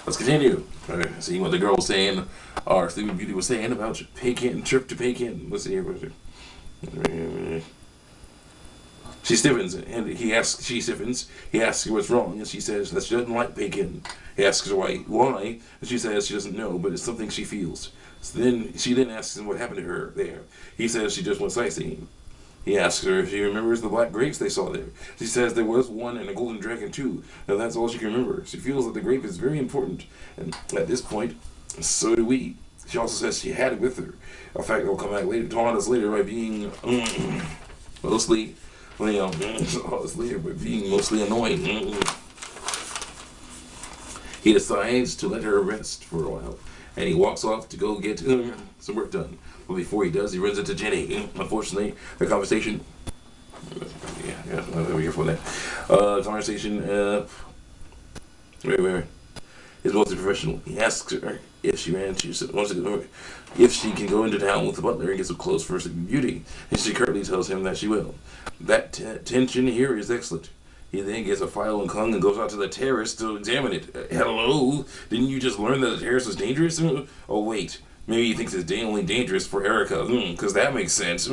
let's continue. See what the girl was saying, or Sleeping Beauty was saying about Pekin, trip to Pekin. Let's see here. She stiffens, and she stiffens. He asks her what's wrong, and she says that she doesn't like bacon. He asks her why, and she says she doesn't know, but it's something she feels. So she asks him what happened to her there. He says she just went sightseeing. He asks her if she remembers the black grapes they saw there. She says there was one and a golden dragon too, and that's all she can remember. She feels that the grape is very important, and at this point, so do we. She also says she had it with her. A fact that will come back later, to haunt us later by being mostly annoying. He decides to let her rest for a while, and he walks off to go get some work done. But before he does, he runs into Jenny. Unfortunately, the conversation. Over here for that. Conversation. Wait. Is mostly professional. He asks her if she if she can go into town with the butler and get some clothes for Sleeping Beauty, and she curtly tells him that she will. That tension here is excellent. He then gets a file and Kung and goes out to the terrace to examine it. Hello? Didn't you just learn that the terrace was dangerous? Oh wait, maybe he thinks it's only dangerous for Erica, because that makes sense.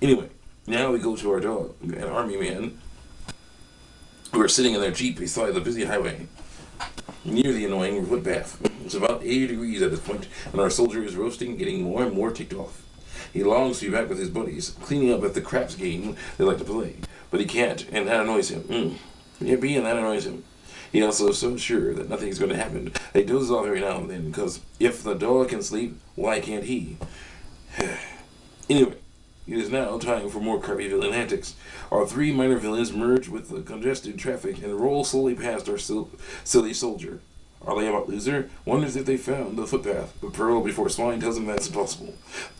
Anyway, now we go to our dog, an army man, who are sitting in their jeep beside the busy highway, near the annoying footpath. It's about 80 degrees at this point, and our soldier is roasting, getting more and more ticked off. He longs to be back with his buddies, cleaning up at the craps game they like to play, but he can't, and that annoys him. That annoys him. He also is so sure that nothing's going to happen. They doze off every now and then, because if the dog can sleep, why can't he? Anyway, it is now time for more crappy villain antics. Our three minor villains merge with the congested traffic and roll slowly past our silly soldier. Our layabout loser wonders if they found the footpath, but Pearl, before Swine, tells him that's impossible.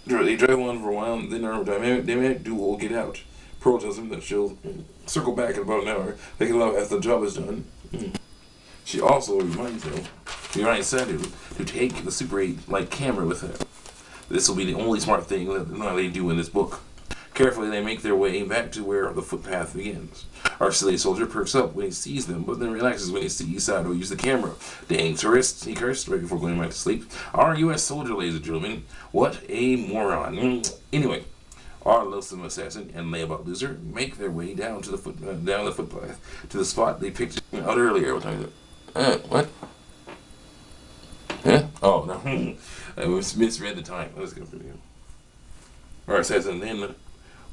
They drive on for a while, and then our dynamic duo will get out. Pearl tells him that she'll circle back in about an hour, making love after the job is done. She also reminds Sadu to take the Super 8 light camera with her. This will be the only smart thing that they do in this book. Carefully, they make their way back to where the footpath begins. Our silly soldier perks up when he sees them, but then relaxes when he sees Sado use the camera. Dang tourists, he cursed right before going back to sleep. Our U.S. soldier, ladies and gentlemen. What a moron. Anyway, our loathsome assassin and layabout loser make their way down the footpath to the spot they picked out earlier. What time is it? What? Huh? Oh, no. I misread the time. Let's go through here. Our assassin then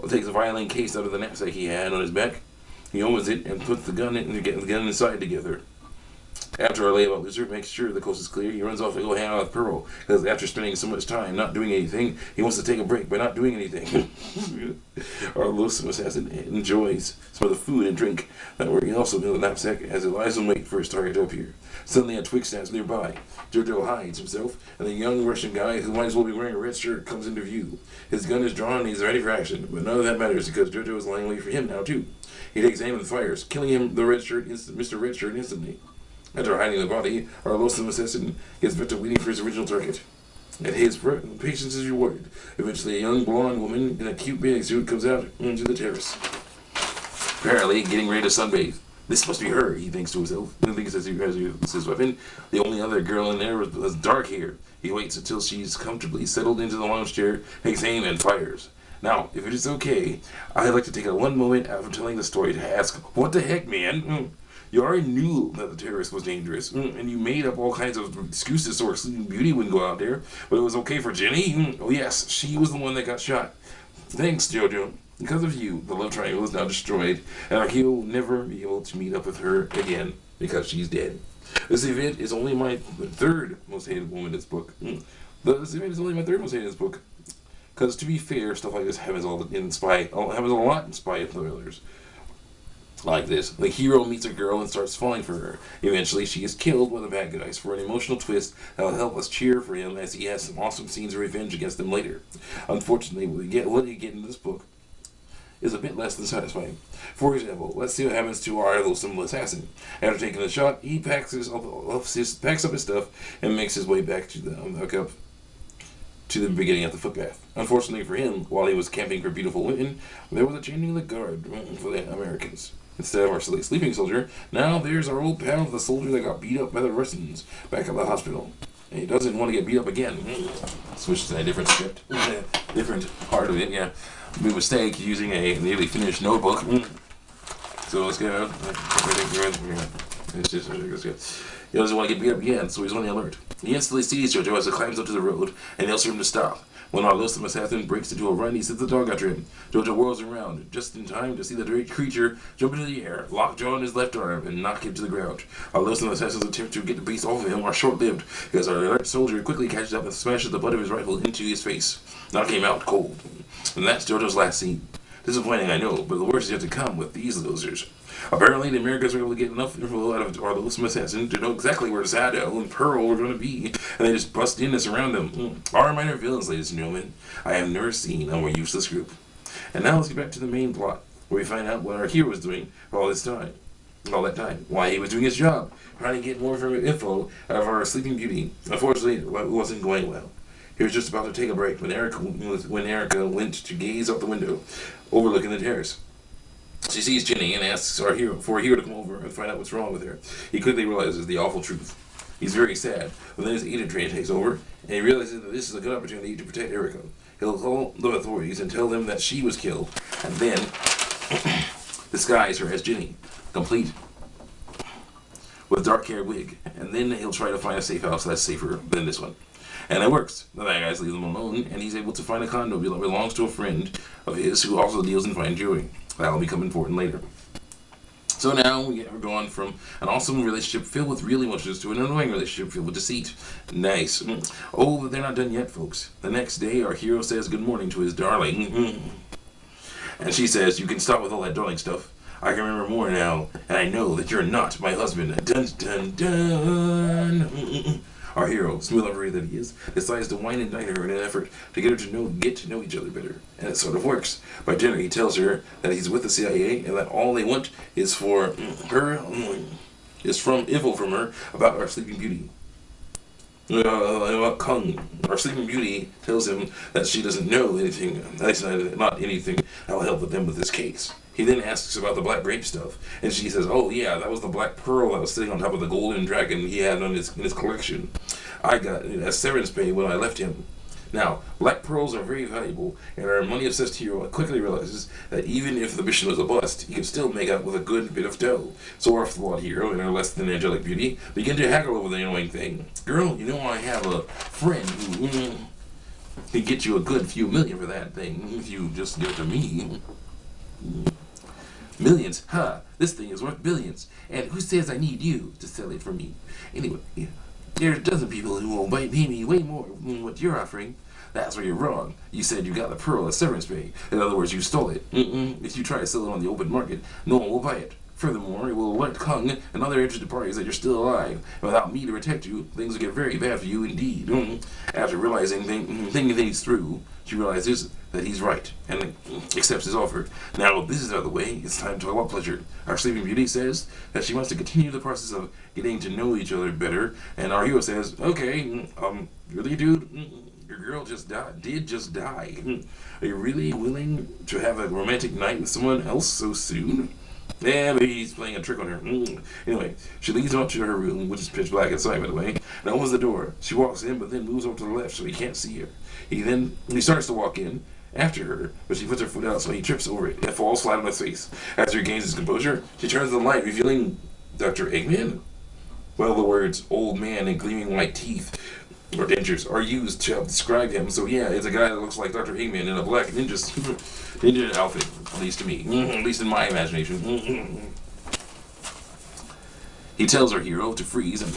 takes a violin case out of the knapsack he had on his back. He opens it and puts the gun inside together. After our layabout loser makes sure the coast is clear, he runs off to go hang out with Pearl, because after spending so much time not doing anything, he wants to take a break by not doing anything. Our loathsome assassin enjoys some of the food and drink that were also in the knapsack as he lies in wait for his target to appear. Suddenly a twig snaps nearby. Jojo hides himself, and the young Russian guy, who might as well be wearing a red shirt, comes into view. His gun is drawn and he's ready for action, but none of that matters because Jojo is lying wait for him now too. He takes aim and fires, killing him, Mr. Red Shirt, instantly. After hiding the body, our loathsome assassin gets back to waiting for his original target. And his patience is rewarded. Eventually, a young blonde woman in a cute bathing suit comes out into the terrace, apparently getting ready to sunbathe. This must be her, he thinks to himself. He thinks as he has his weapon. The only other girl in there was dark hair. He waits until she's comfortably settled into the lounge chair, takes aim, and fires. Now, if it is okay, I'd like to take one moment after telling the story to ask, what the heck, man? You already knew that the terrorist was dangerous, and you made up all kinds of excuses so Sleeping Beauty wouldn't go out there, but it was okay for Jenny? Oh yes, she was the one that got shot. Thanks, Jojo. Because of you, the love triangle is now destroyed, and he'll never be able to meet up with her again, because she's dead. This event is only my third most hated woman in this book. This event is only my third most hated in this book. Because to be fair, stuff like this happens a lot in spy thrillers. Like this, the hero meets a girl and starts falling for her. Eventually, she is killed by the bad guys for an emotional twist that will help us cheer for him as he has some awesome scenes of revenge against them later. Unfortunately, what we get in this book is a bit less than satisfying. For example, let's see what happens to our loathsome assassin. After taking the shot, he packs up his stuff and makes his way back to the beginning of the footpath. Unfortunately for him, while he was camping for beautiful women, there was a changing of the guard for the Americans. instead of our silly sleeping soldier. Now there's our old pal, the soldier that got beat up by the Russians back at the hospital. And he doesn't want to get beat up again. Switch to a different script. Different part of it, yeah. Big mistake using a nearly finished notebook. So let's go. It's just, let's go. He doesn't want to get beat up again, so he's on the alert. He instantly sees Jojo as he climbs up to the road and yells for him to stop. When our loathsome assassin breaks into a run, he sends the dog after him. Jojo whirls around, just in time to see the great creature jump into the air, lock Joe on his left arm, and knock him to the ground. Our loathsome assassin's attempt to get the beast off of him are short-lived, because our alert soldier quickly catches up and smashes the butt of his rifle into his face, knocking him out cold. And that's Jojo's last scene. Disappointing, I know, but the worst is yet to come with these losers. Apparently, the Americans were able to get enough info out of our loathsome assassin to know exactly where Zado and Pearl were going to be, and they just bust in and surround them. Our minor villains, ladies and gentlemen. I have never seen a more useless group. And now let's get back to the main plot, where we find out what our hero was doing for all that time. Why he was doing his job, trying to get more info out of our Sleeping Beauty. Unfortunately, it wasn't going well. He was just about to take a break when Erica went to gaze out the window, overlooking the terrace. She sees Jenny and asks for a hero to come over and find out what's wrong with her. He quickly realizes the awful truth. He's very sad, but then his agent train takes over, and he realizes that this is a good opportunity to protect Erica. He'll call the authorities and tell them that she was killed, and then disguise her as Jenny, complete with dark hair wig, and then he'll try to find a safe house that's safer than this one. And it works. The bad guys leave him alone, and he's able to find a condo that belongs to a friend of his who also deals in fine jewelry. That'll become important later. So now we're going from an awesome relationship filled with real emotions to an annoying relationship filled with deceit. Nice. Oh, but they're not done yet, folks. The next day, our hero says good morning to his darling. And she says, "You can stop with all that darling stuff. I can remember more now, and I know that you're not my husband." Dun dun dun. Our hero, smooth operator that he is, decides to wine and dine her in an effort to get her to get to know each other better. And it sort of works. By dinner, he tells her that he's with the CIA and that all they want is for her, is from info from her about our Sleeping Beauty. About Kung. Our Sleeping Beauty tells him that she doesn't know anything, not anything that will help them with this case. He then asks about the black grape stuff, and she says, "Oh yeah, that was the black pearl that was sitting on top of the golden dragon he had in his collection. I got it as severance pay when I left him." Now, black pearls are very valuable, and our money-obsessed hero quickly realizes that even if the mission was a bust, he can still make out with a good bit of dough. So our flawed hero and our less than angelic beauty begin to haggle over the annoying thing. "Girl, you know I have a friend who can get you a good few million for that thing if you just give it to me." "Millions? Ha! This thing is worth billions. And who says I need you to sell it for me? Anyway, there's a dozen people who will pay me way more than what you're offering." "That's where you're wrong. You said you got the pearl as severance pay. In other words, you stole it. If you try to sell it on the open market, no one will buy it. Furthermore, it will alert Kung and other interested parties that you're still alive. And without me to protect you, things will get very bad for you indeed." After realizing thinking things through, she realizes that he's right and accepts his offer. Now this is out of the way, it's time to talk about pleasure. Our Sleeping Beauty says that she wants to continue the process of getting to know each other better, and our hero says, "Okay, really, dude? Your girl did just die. Are you really willing to have a romantic night with someone else so soon?" Yeah, maybe he's playing a trick on her. Anyway, she leads him up to her room, which is pitch black inside, by the way, and opens the door. She walks in, but then moves over to the left so he can't see her. He starts to walk in after her, but she puts her foot out, so he trips over it and falls flat on his face. As he regains his composure, she turns the light, revealing Dr. Eggman. Well, the words "old man" and "gleaming white teeth" or dentures are used to help describe him. So yeah, it's a guy that looks like Dr. Eggman in a black ninja outfit, at least to me, at least in my imagination. He tells our hero to freeze, and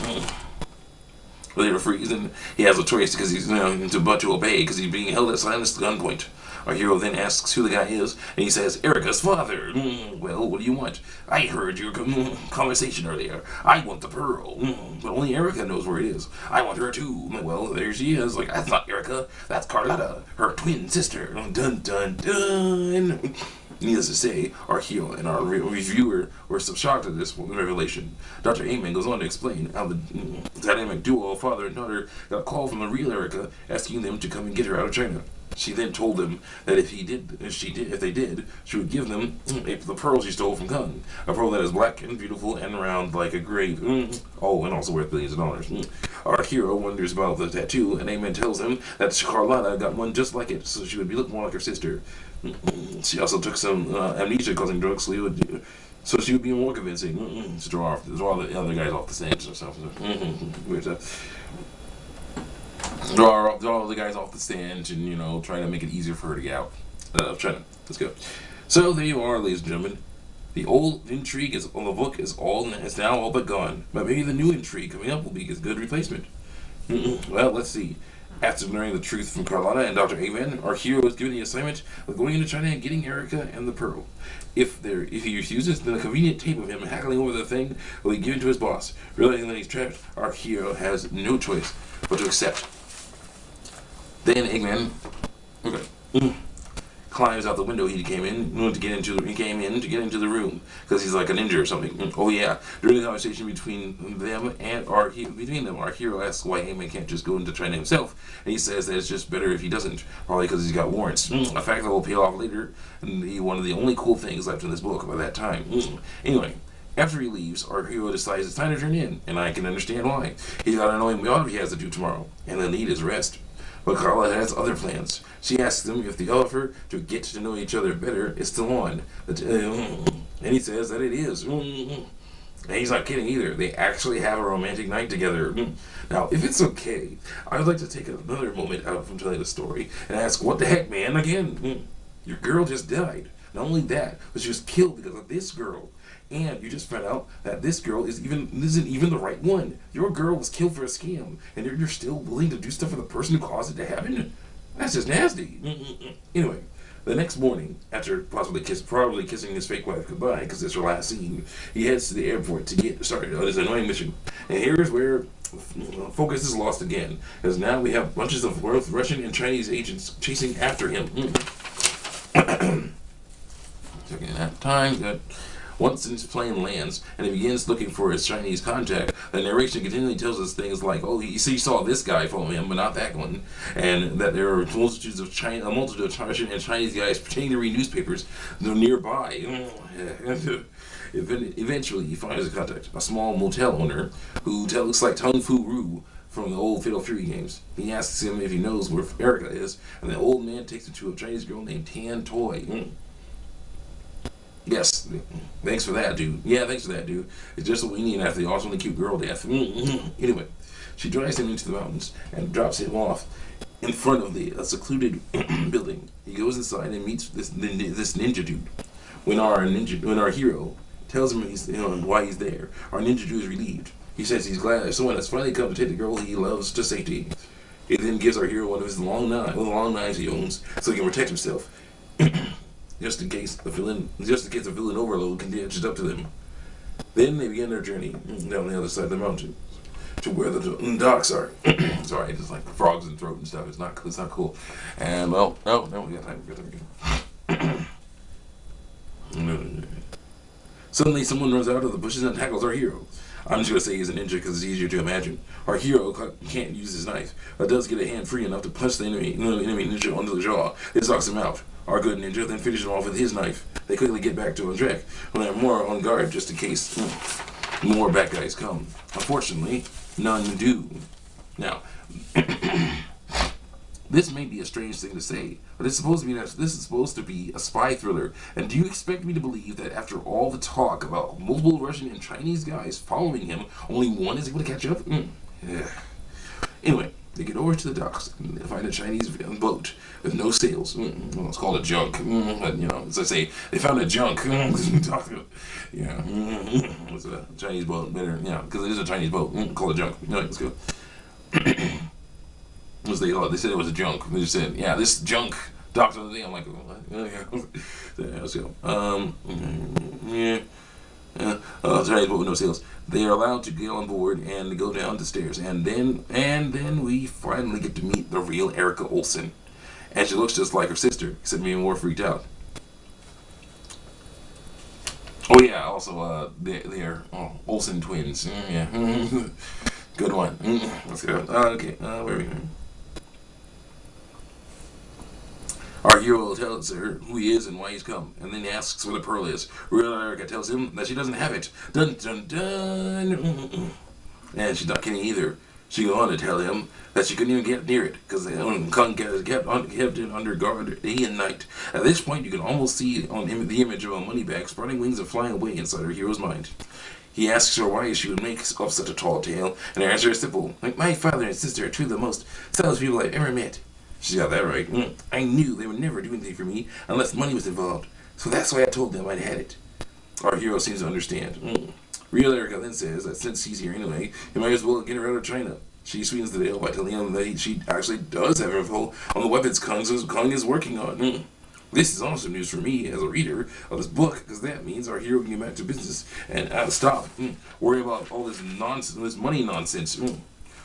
well, they freeze, and he has a choice because he's to obey because he's being held at silence gunpoint. Our hero then asks who the guy is, and he says, "Erica's father." "Well, what do you want?" "I heard your conversation earlier. I want the pearl, but only Erica knows where it is. I want her too." "Well, there she is." "Like, that's not Erica. That's Carlotta, her twin sister." Dun dun dun. Needless to say, our hero and our reviewer were so shocked at this revelation. Dr. Eggman goes on to explain how the dynamic duo of father and daughter got a call from the real Erica asking them to come and get her out of China. She then told him that if they did, she would give them the pearl she stole from Gunn, a pearl that is black and beautiful and round like a grave. Oh, and also worth billions of dollars. Our hero wonders about the tattoo, and Eggman tells him that Carlotta got one just like it, so she would look more like her sister. She also took some amnesia-causing drugs, so she would be more convincing to draw the other guys off the stage or something. Weird stuff. Draw all the guys off the stand and, try to make it easier for her to get out. Let's go. So there you are, ladies and gentlemen. The old intrigue on the book is now all but gone. But maybe the new intrigue coming up will be a good replacement. Well, let's see. After learning the truth from Carlotta and Dr. Eggman, our hero is given the assignment of going into China and getting Erica and the pearl. If he refuses, then a convenient tape of him haggling over the thing will be given to his boss. Realizing that he's trapped, our hero has no choice but to accept. Then Eggman climbs out the window he came in to get into the room because he's like a ninja or something. Oh yeah! During the conversation between them, our hero asks why Eggman can't just go into China himself, and he says that it's just better if he doesn't, probably because he's got warrants. A fact that will pay off later, and be one of the only cool things left in this book by that time. Anyway. After he leaves, our hero decides it's time to turn in, and I can understand why. He's got an annoying job he has to do tomorrow, and he'll need his rest. But Carla has other plans. She asks him if the offer to get to know each other better is still on. And he says that it is. And he's not kidding either. They actually have a romantic night together. Now, if it's okay, I would like to take another moment out from telling the story and ask, what the heck, man? Again, your girl just died. Not only that, but she was killed because of this girl. And you just found out that this girl isn't even the right one. Your girl was killed for a scam, and you're still willing to do stuff for the person who caused it to happen? That's just nasty. Anyway, the next morning, after probably kissing his fake wife goodbye, because it's her last scene, he heads to the airport to get started on his annoying mission. And here's where focus is lost again, because now we have bunches of both Russian and Chinese agents chasing after him. Taking that time, good. Once his plane lands and he begins looking for his Chinese contact, the narration continually tells us things like, "Oh, he saw this guy follow him, but not that one," and that there are multitude of Russian and Chinese guys pretending to read newspapers nearby. Eventually, he finds a contact, a small motel owner who looks like Tung Fu Ru from the old Fatal Fury games. He asks him if he knows where Erica is, and the old man takes him to a Chinese girl named Tan Toy. Yes, thanks for that, dude. Yeah, thanks for that, dude. It's just what we need after the awesomely cute girl death. Anyway, she drives him into the mountains and drops him off in front of a secluded building. He goes inside and meets this ninja dude. When our hero tells him why he's there, our ninja dude is relieved. He says he's glad that someone has finally come to take the girl he loves to safety. He then gives our hero one of his long knives he owns so he can protect himself. Just in case the villain overload can catch up to them. Then they begin their journey down the other side of the mountain to where the docks are. Sorry, just like frogs in throat and stuff. It's not cool. And well, no, we got time. Suddenly, someone runs out of the bushes and tackles our hero. I'm just gonna say he's a ninja because it's easier to imagine. Our hero can't use his knife, but does get a hand free enough to punch the enemy ninja onto the jaw. This knocks him out. Our good ninja then finishes him off with his knife. They quickly get back to a track, when they're more on guard just in case more bad guys come. Unfortunately, none do. Now, this may be a strange thing to say, but this is supposed to be a spy thriller. And do you expect me to believe that after all the talk about multiple Russian and Chinese guys following him, only one is able to catch up? Yeah. Anyway, they get over to the docks and they find a Chinese boat with no sails. Well, it's called a junk. But, as I say, they found a junk. Yeah, it's a Chinese boat. Better, because it is a Chinese boat. Called a junk. Let's go. They said it was a junk. They just said, yeah, this junk docked on the thing. I'm like, what? Yeah, let's go. Chinese boat with no sails. They are allowed to get on board and go down the stairs, and then we finally get to meet the real Erica Olsen, and she looks just like her sister, except maybe more freaked out. Oh yeah, also they're Olsen twins. Yeah, good one. Let's go. Okay, where are we? Our hero tells her who he is and why he's come, and then he asks where the pearl is. Real Erica tells him that she doesn't have it. Dun dun dun. And she's not kidding either. She goes on to tell him that she couldn't even get near it because the Kung kept it under guard day and night. At this point, you can almost see on the image of a moneybag spreading wings and flying away inside her hero's mind. He asks her why she would make up such a tall tale, and her answer is simple. Like, my father and sister are two of the most selfish people I've ever met. She got that right. I knew they would never do anything for me unless money was involved, so that's why I told them I'd had it. Our hero seems to understand. Real Erica then says that since he's here anyway, he might as well get her out of China. She sweetens the deal by telling him that she actually does have info on the weapons Kung is working on. This is awesome news for me as a reader of this book, because that means our hero can get back to business and stop worrying about all this nonsense, this money nonsense.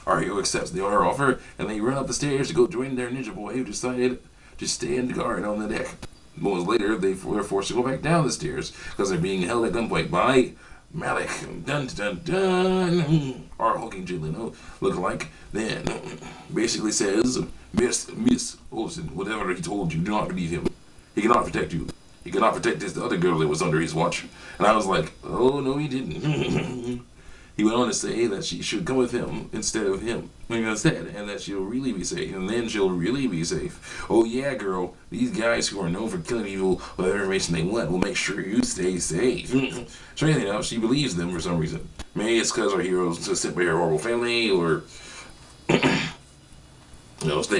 Our hero accepts the offer, and they run up the stairs to go join their ninja boy, who decided to stand guard on the deck. Moments later, they're forced to go back down the stairs because they're being held at gunpoint by Malik. Dun dun dun. Our hulking Jillian look-alike then basically says, Miss Olsen, whatever he told you, do not believe him. He cannot protect you. He cannot protect this other girl that was under his watch. And I was like, oh, no, he didn't. He went on to say that she should come with him instead of him. Instead, and that she'll really be safe. And then she'll really be safe. Oh, yeah, girl. These guys who are known for killing people with information they want will make sure you stay safe. Strangely enough, she believes them for some reason. Maybe it's because our hero's just sent by her horrible family, or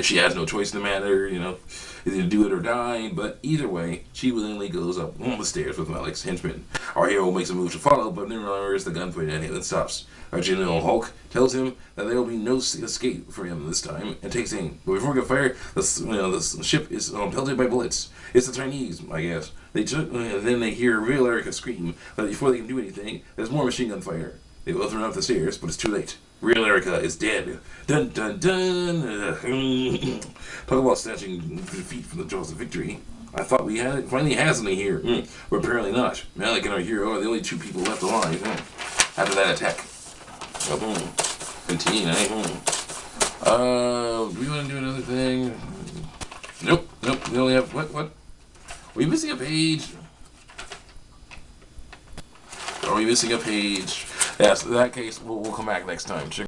she has no choice in the matter, either do it or die. But either way, she willingly goes up the stairs with Malik's henchmen. Our hero makes a move to follow, but then remembers the gun pointed at him and stops. Our General Hulk tells him that there will be no escape for him this time and takes aim. But before he can fire, the ship is pelted by bullets. It's the Chinese, I guess. Then they hear Real Erica scream, but before they can do anything, there's more machine gun fire. They both run up the stairs, but it's too late. Real Erica is dead. Dun dun dun. Talk about snatching defeat from the jaws of victory. I thought we finally had something here, but apparently not. Malik and our hero are the only two people left alive after that attack. Continue, do we want to do another thing? Nope. We only have what? Are we missing a page? Are we missing a page? Yes, in that case, we'll come back next time.